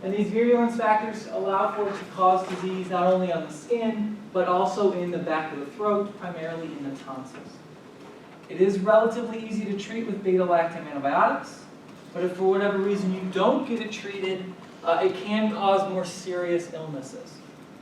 And these virulence factors allow for it to cause disease not only on the skin, but also in the back of the throat, primarily in the tonsils. It is relatively easy to treat with beta-lactam antibiotics, but if for whatever reason you don't get it treated, it can cause more serious illnesses.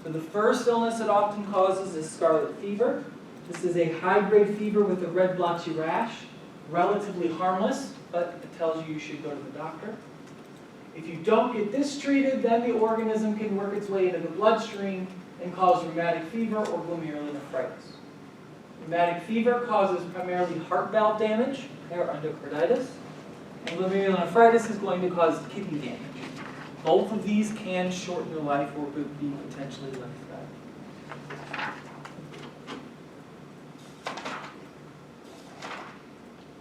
So the first illness it often causes is scarlet fever. This is a high-grade fever with a red blotchy rash, relatively harmless, but it tells you should go to the doctor. If you don't get this treated, then the organism can work its way into the bloodstream and cause rheumatic fever or glomerulonephritis. Rheumatic fever causes primarily heart valve damage or endocarditis, and glomerulonephritis is going to cause kidney damage. Both of these can shorten your life or be potentially life-threatening.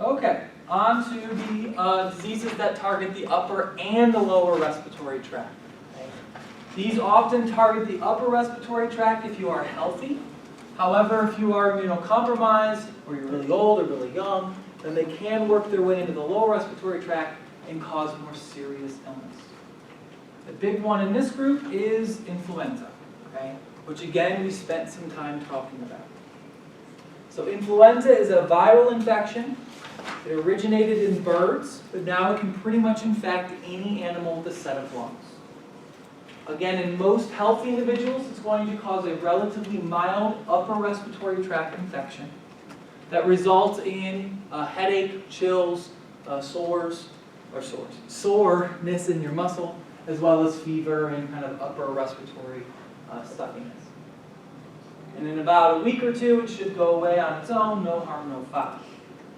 Okay, on to the diseases that target the upper and the lower respiratory tract. Okay? These often target the upper respiratory tract if you are healthy. However, if you are immunocompromised, or you're really old or really young, then they can work their way into the lower respiratory tract and cause more serious illness. The big one in this group is influenza, okay? Which again, we spent some time talking about. So influenza is a viral infection. It originated in birds, but now it can pretty much infect any animal with a set of lungs. Again, in most healthy individuals, it's going to cause a relatively mild upper respiratory tract infection that results in headache, chills, soreness in your muscle, as well as fever and kind of upper respiratory stuffiness. And in about a week or two, it should go away on its own, no harm, no foul.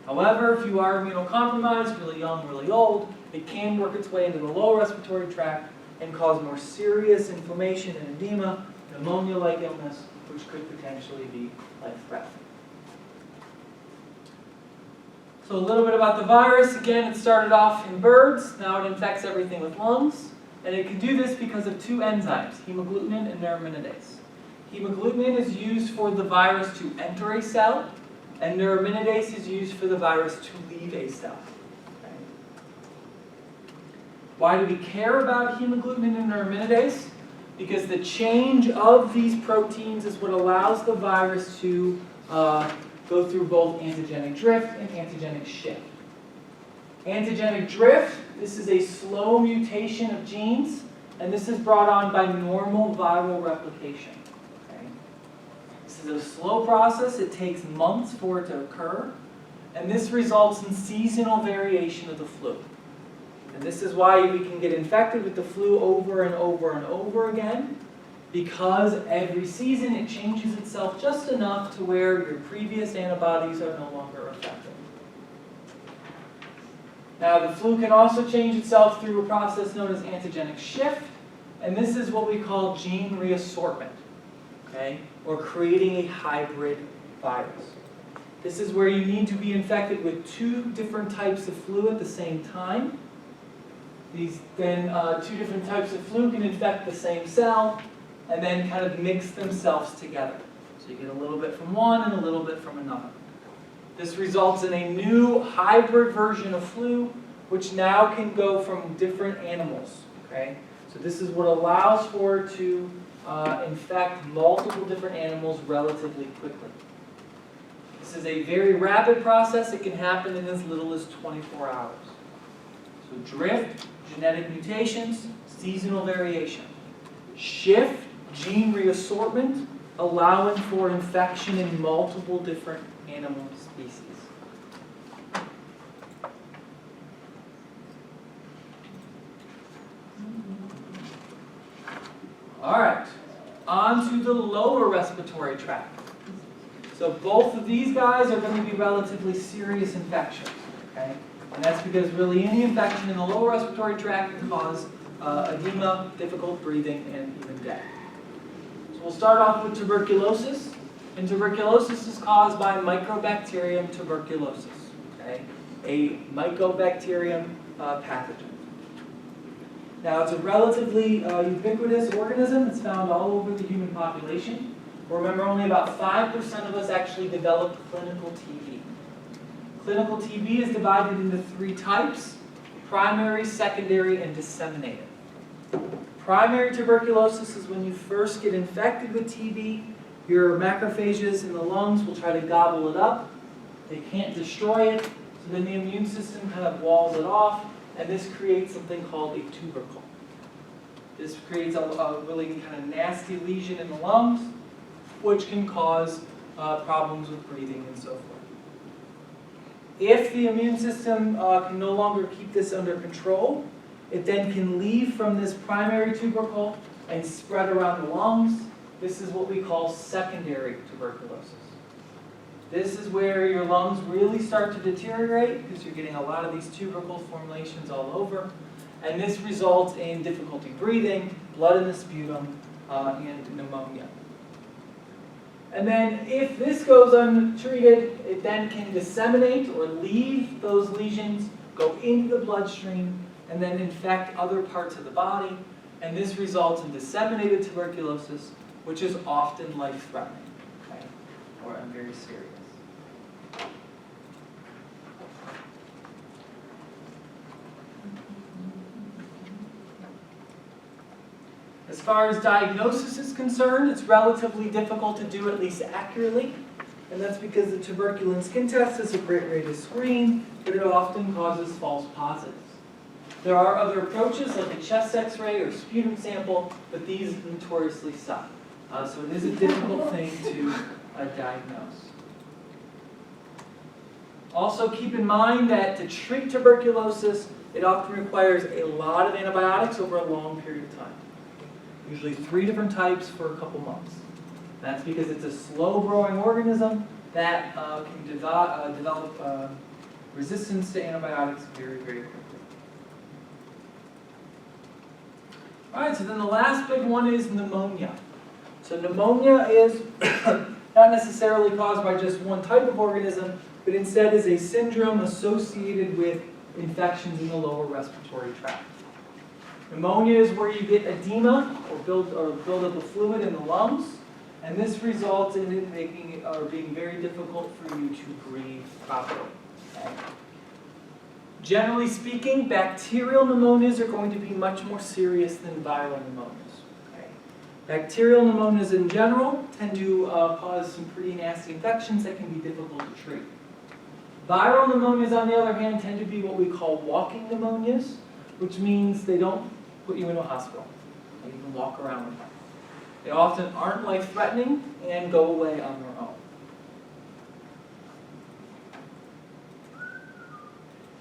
However, if you are immunocompromised, really young, really old, it can work its way into the lower respiratory tract and cause more serious inflammation and edema, pneumonia-like illness, which could potentially be life-threatening. So a little bit about the virus. Again, it started off in birds. Now it infects everything with lungs. And it can do this because of two enzymes, hemagglutinin and neuraminidase. Hemagglutinin is used for the virus to enter a cell, and neuraminidase is used for the virus to leave a cell. Okay. Why do we care about hemagglutinin and neuraminidase? Because the change of these proteins is what allows the virus to go through both antigenic drift and antigenic shift. Antigenic drift, this is a slow mutation of genes, and this is brought on by normal viral replication. Okay? This is a slow process. It takes months for it to occur, and this results in seasonal variation of the flu. And this is why we can get infected with the flu over and over and over again, because every season it changes itself just enough to where your previous antibodies are no longer effective. Now, the flu can also change itself through a process known as antigenic shift, and this is what we call gene reassortment, okay, or creating a hybrid virus. This is where you need to be infected with two different types of flu at the same time. Two different types of flu can infect the same cell and then kind of mix themselves together. So you get a little bit from one and a little bit from another. This results in a new hybrid version of flu, which now can go from different animals. Okay? So this is what allows for it to infect multiple different animals relatively quickly. This is a very rapid process. It can happen in as little as 24 hours. So drift, genetic mutations, seasonal variation. Shift, gene reassortment, allowing for infection in multiple different animal species. All right, on to the lower respiratory tract. So both of these guys are going to be relatively serious infections, okay? And that's because really any infection in the lower respiratory tract can cause edema, difficult breathing, and even death. So we'll start off with tuberculosis. And tuberculosis is caused by Microbacterium tuberculosis, okay? A Mycobacterium pathogen. Now, it's a relatively ubiquitous organism. It's found all over the human population. Remember, only about 5% of us actually develop clinical TB. Clinical TB is divided into 3 types: primary, secondary, and disseminated. Primary tuberculosis is when you first get infected with TB. Your macrophages in the lungs will try to gobble it up. They can't destroy it, so then the immune system kind of walls it off, and this creates something called a tubercle. This creates a really kind of nasty lesion in the lungs, which can cause problems with breathing and so forth. If the immune system can no longer keep this under control, it then can leave from this primary tubercle and spread around the lungs. This is what we call secondary tuberculosis. This is where your lungs really start to deteriorate because you're getting a lot of these tubercle formations all over. And this results in difficulty breathing, blood in the sputum, and pneumonia. And then if this goes untreated, it then can disseminate or leave those lesions, go into the bloodstream, and then infect other parts of the body. And this results in disseminated tuberculosis, which is often life-threatening, okay, or very serious. As far as diagnosis is concerned, it's relatively difficult to do, at least accurately, and that's because the tuberculin skin test is a great way to screen, but it often causes false positives. There are other approaches like a chest x-ray or sputum sample, but these notoriously suck. So it is a difficult thing to diagnose. Also keep in mind that to treat tuberculosis, it often requires a lot of antibiotics over a long period of time. Usually 3 different types for a couple months. That's because it's a slow-growing organism that can develop resistance to antibiotics very, very quickly. All right, so then the last big one is pneumonia. So pneumonia is not necessarily caused by just one type of organism, but instead is a syndrome associated with infections in the lower respiratory tract. Pneumonia is where you get edema or build up of fluid in the lungs, and this results in it being very difficult for you to breathe properly. Okay? Generally speaking, bacterial pneumonias are going to be much more serious than viral pneumonias. Okay? Bacterial pneumonias in general tend to cause some pretty nasty infections that can be difficult to treat. Viral pneumonias, on the other hand, tend to be what we call walking pneumonias, which means they don't put you in a hospital. You can walk around with them. They often aren't life-threatening and go away on their own.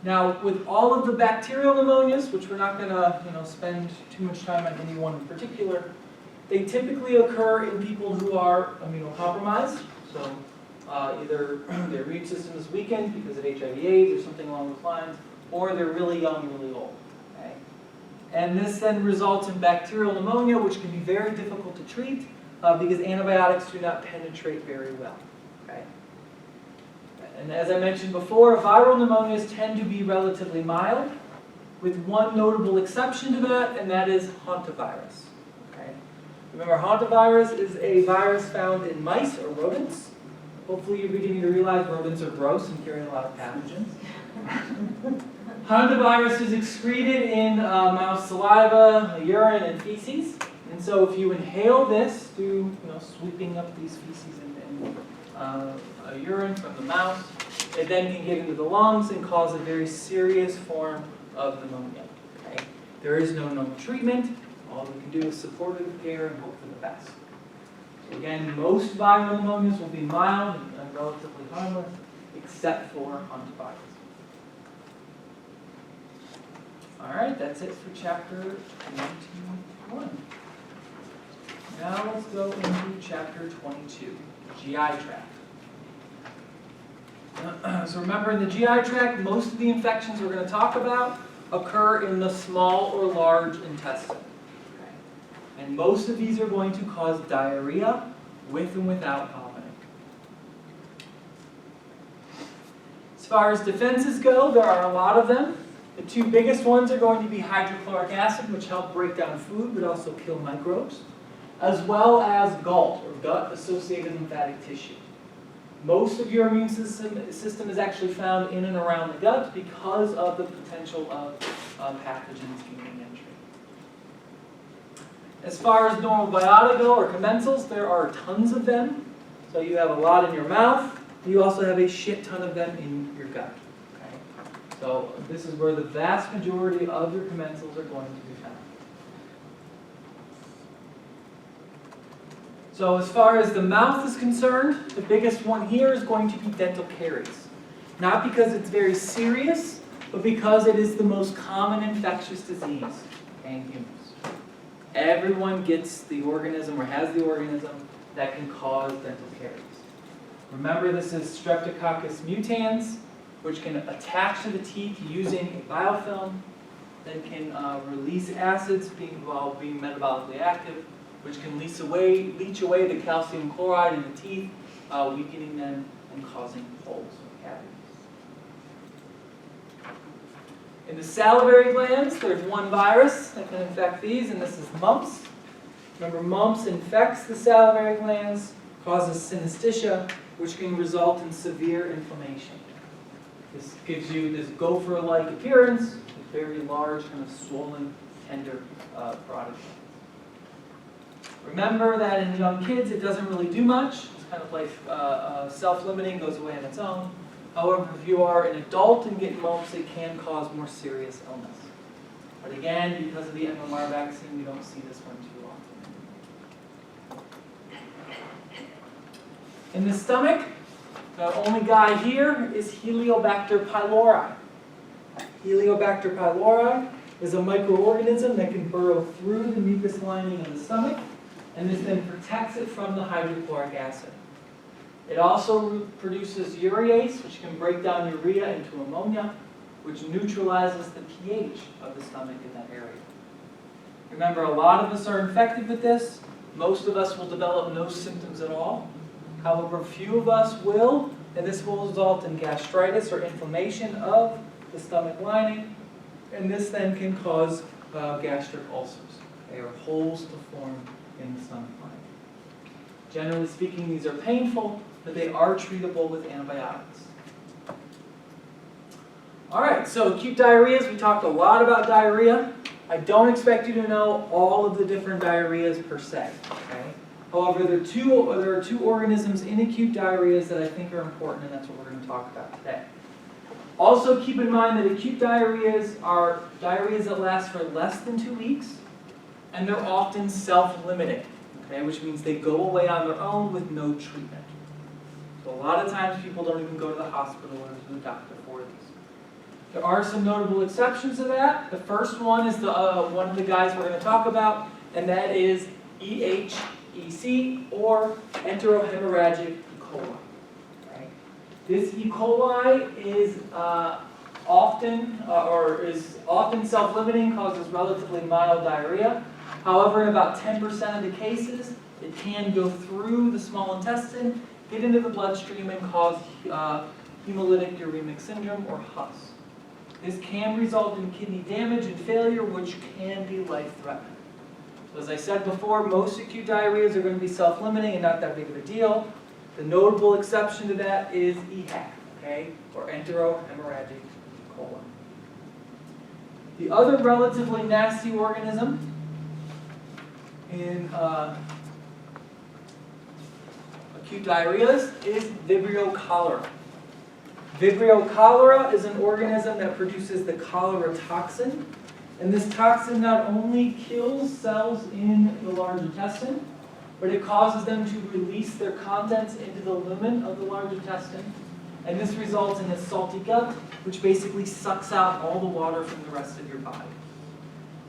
Now, with all of the bacterial pneumonias, which we're not going to spend too much time on any one in particular, they typically occur in people who are immunocompromised. So either their immune system is weakened because of HIV/AIDS or something along those lines, or they're really young and really old. Okay? And this then results in bacterial pneumonia, which can be very difficult to treat because antibiotics do not penetrate very well. Okay? And as I mentioned before, viral pneumonias tend to be relatively mild, with one notable exception to that, and that is Hantavirus. Okay? Remember, Hantavirus is a virus found in mice or rodents. Hopefully you're beginning to realize rodents are gross and carry a lot of pathogens. Hantavirus is excreted in mouse saliva, urine, and feces. And so if you inhale this through sweeping up these feces and urine from the mouse, it then can get into the lungs and cause a very serious form of pneumonia. Okay? There is no known treatment. All we can do is supportive care and hope for the best. So again, most viral pneumonias will be mild and relatively harmless, except for Hantavirus. All right, that's it for chapter 21. Now let's go into chapter 22, GI tract. So remember, in the GI tract, most of the infections we're going to talk about occur in the small or large intestine. Okay? And most of these are going to cause diarrhea with and without vomiting. As far as defenses go, there are a lot of them. The 2 biggest ones are going to be hydrochloric acid, which help break down food but also kill microbes, as well as GALT, or gut-associated lymphatic tissue. Most of your immune system is actually found in and around the gut because of the potential of pathogens gaining entry. As far as normal biota go, or commensals, there are tons of them. So you have a lot in your mouth. You also have a shit ton of them in your gut. Okay? So this is where the vast majority of your commensals are going to be found. So as far as the mouth is concerned, the biggest one here is going to be dental caries. Not because it's very serious, but because it is the most common infectious disease in humans. Everyone gets the organism or has the organism that can cause dental caries. Remember, this is Streptococcus mutans, which can attach to the teeth using a biofilm, then can release acids while being metabolically active, which can leach away the calcium chloride in the teeth, weakening them and causing holes or cavities. In the salivary glands, there's one virus that can infect these, and this is mumps. Remember, mumps infects the salivary glands, causes synesthesia, which can result in severe inflammation. This gives you this gopher-like appearance, with very large, kind of swollen, tender product. Remember that in young kids, it doesn't really do much. It's kind of like self-limiting, goes away on its own. However, if you are an adult and get mumps, it can cause more serious illness. But again, because of the MMR vaccine, we don't see this one too often. In the stomach, the only guy here is Helicobacter pylori. Helicobacter pylori is a microorganism that can burrow through the mucous lining of the stomach, and this then protects it from the hydrochloric acid. It also produces urease, which can break down urea into ammonia, which neutralizes the pH of the stomach in that area. Remember, a lot of us are infected with this. Most of us will develop no symptoms at all. However, few of us will, and this will result in gastritis or inflammation of the stomach lining, and this then can cause gastric ulcers, or holes to form in the stomach lining. Generally speaking, these are painful, but they are treatable with antibiotics. All right, so acute diarrheas, we talked a lot about diarrhea. I don't expect you to know all of the different diarrheas per se, okay? However, there are two organisms in acute diarrheas that I think are important, and that's what we're going to talk about today. Also, keep in mind that acute diarrheas are diarrheas that last for less than 2 weeks, and they're often self-limiting, okay, which means they go away on their own with no treatment. So a lot of times people don't even go to the hospital or to the doctor for these. There are some notable exceptions to that. The first one is one of the guys we're going to talk about, and that is EHEC, or enterohemorrhagic E. coli. Right? This E. coli is often self-limiting, causes relatively mild diarrhea. However, in about 10% of the cases, it can go through the small intestine, get into the bloodstream, and cause hemolytic uremic syndrome, or HUS. This can result in kidney damage and failure, which can be life-threatening. So as I said before, most acute diarrheas are going to be self-limiting and not that big of a deal. The notable exception to that is EHEC, okay, or enterohemorrhagic E. coli. The other relatively nasty organism in acute diarrheas is Vibrio cholera. Vibrio cholera is an organism that produces the cholera toxin, and this toxin not only kills cells in the large intestine, but it causes them to release their contents into the lumen of the large intestine, and this results in a salty gut, which basically sucks out all the water from the rest of your body.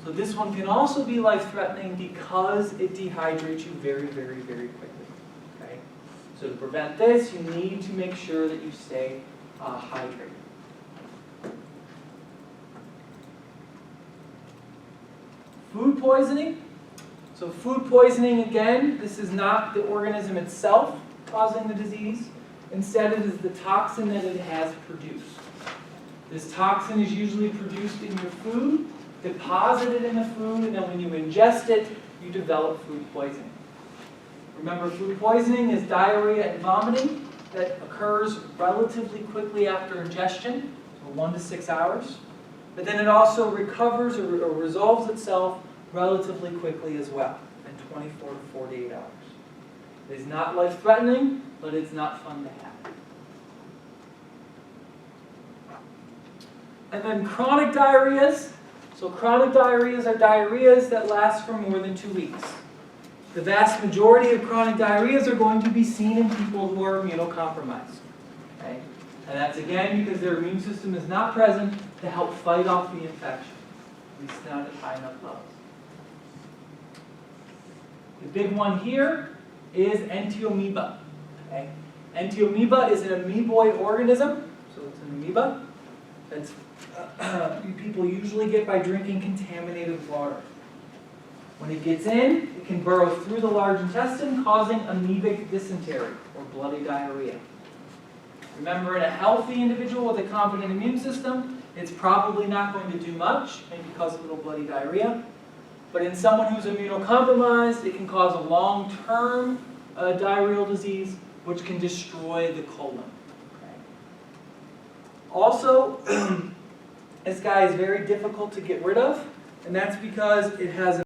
So this one can also be life-threatening because it dehydrates you very, very, very quickly. Okay? So to prevent this, you need to make sure that you stay hydrated. Food poisoning. So food poisoning, again, this is not the organism itself causing the disease. Instead, it is the toxin that it has produced. This toxin is usually produced in your food, deposited in the food, and then when you ingest it, you develop food poisoning. Remember, food poisoning is diarrhea and vomiting that occurs relatively quickly after ingestion, so 1 to 6 hours. But then it also recovers or resolves itself relatively quickly as well, in 24 to 48 hours. It is not life-threatening, but it's not fun to have. And then chronic diarrheas. So chronic diarrheas are diarrheas that last for more than 2 weeks. The vast majority of chronic diarrheas are going to be seen in people who are immunocompromised. Okay? And that's again because their immune system is not present to help fight off the infection, at least not at high enough levels. The big one here is Entamoeba. Okay? Entamoeba is an amoeboid organism, so it's an amoeba. That's people usually get by drinking contaminated water. When it gets in, it can burrow through the large intestine, causing amoebic dysentery, or bloody diarrhea. Remember, in a healthy individual with a competent immune system, it's probably not going to do much, maybe cause a little bloody diarrhea. But in someone who's immunocompromised, it can cause a long-term diarrheal disease, which can destroy the colon. Okay. Also, this guy is very difficult to get rid of, and that's because it has